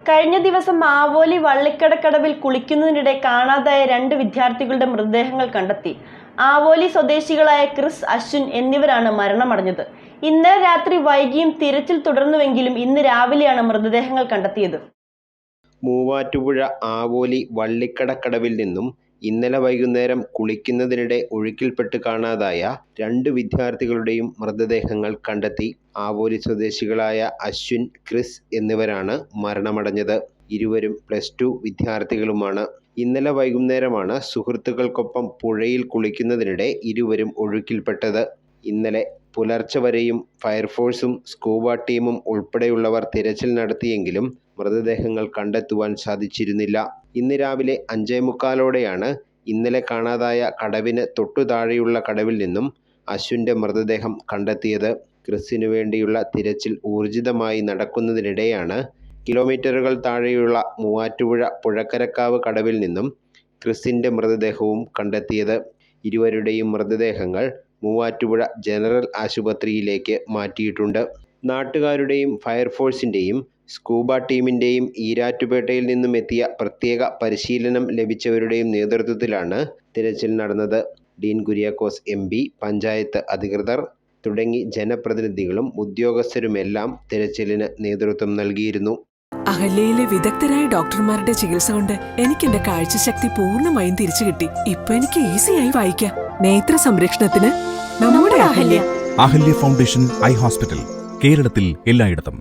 കഴിഞ്ഞ ദിവസം ആവോലി വള്ളിക്കടക്കടവിൽ കുളിക്കുന്നതിനിടെ കാണാതായ 2 വിദ്യാർത്ഥികളുടെ മൃതദേഹങ്ങൾ കണ്ടെത്തി. ആവോലി സ്വദേശികളായ ക്രിസ്, അശ്വിൻ എന്നിവരാണ് മരണമടഞ്ഞത്. ഇന്നലെ രാത്രി വൈകിയും തിരച്ചിൽ തുടർന്നുവെങ്കിലും ഇന്ന് രാവിലെയാണ് മൃതദേഹങ്ങൾ കണ്ടെത്തിയത്. മൂവാറ്റുപുഴ ആവോലി വള്ളിക്കടക്കടവിൽ നിന്നും ഇന്നലെ വൈകുന്നേരം കുളിക്കുന്നതിനിടെ ഒഴുക്കിൽപ്പെട്ട് കാണാതായ 2 വിദ്യാർത്ഥികളുടെയും മൃതദേഹങ്ങൾ കണ്ടെത്തി. ആവോലി സ്വദേശികളായ അശ്വിൻ, ക്രിസ് എന്നിവരാണ് മരണമടഞ്ഞത്. ഇരുവരും +2 വിദ്യാർത്ഥികളുമാണ്. ഇന്നലെ വൈകുന്നേരമാണ് സുഹൃത്തുക്കൾക്കൊപ്പം പുഴയിൽ കുളിക്കുന്നതിനിടെ ഇരുവരും ഒഴുക്കിൽപ്പെട്ടത്. ഇന്നലെ പുലർച്ചെ വരെയും ഫയർഫോഴ്സും സ്കൂബ ടീമും ഉൾപ്പെടെയുള്ളവർ തിരച്ചിൽ നടത്തിയെങ്കിലും മൃതദേഹങ്ങൾ കണ്ടെത്തുവാൻ സാധിച്ചിരുന്നില്ല. ഇന്ന് രാവിലെ 5:45ഓടെയാണ് ഇന്നലെ കാണാതായ കടവിന് തൊട്ടു താഴെയുള്ള കടവിൽ നിന്നും അശ്വിൻ്റെ മൃതദേഹം കണ്ടെത്തിയത്. ക്രിസിനു വേണ്ടിയുള്ള തിരച്ചിൽ ഊർജിതമായി നടക്കുന്നതിനിടെയാണ് കിലോമീറ്ററുകൾ താഴെയുള്ള മൂവാറ്റുപുഴ പുഴക്കരക്കാവ് കടവിൽ നിന്നും ക്രിസിൻ്റെ മൃതദേഹവും കണ്ടെത്തിയത്. ഇരുവരുടെയും മൃതദേഹങ്ങൾ മൂവാറ്റുപുഴ ജനറൽ ആശുപത്രിയിലേക്ക് മാറ്റിയിട്ടുണ്ട്. നാട്ടുകാരുടെയും ഫയർഫോഴ്സിൻ്റെയും സ്കൂബ ടീമിൻ്റെയും ഈരാറ്റുപേട്ടയിൽ നിന്നും എത്തിയ പ്രത്യേക പരിശീലനം ലഭിച്ചവരുടെയും നേതൃത്വത്തിലാണ് തിരച്ചിൽ നടന്നത്. ഡീൻ കുര്യാക്കോസ് MP, പഞ്ചായത്ത് അധികൃതർ തുടങ്ങി ജനപ്രതിനിധികളും ഉദ്യോഗസ്ഥരുമെല്ലാം തിരച്ചിലിന് നേതൃത്വം നൽകിയിരുന്നു. അഹല്യയിലെ വിദഗ്ധരായ ഡോക്ടർമാരുടെ ചികിത്സ കൊണ്ട് എനിക്ക് എന്റെ കാഴ്ചശക്തി പൂർണ്ണമായും തിരിച്ചു കിട്ടി. ഇപ്പൊ എനിക്ക് ഈസിയായി വായിക്കാം. നേത്ര സംരക്ഷണത്തിന് നമ്മുടെ Ahalya. Ahalya foundation eye hospital, കേരളത്തിൽ എല്ലായിടത്തും.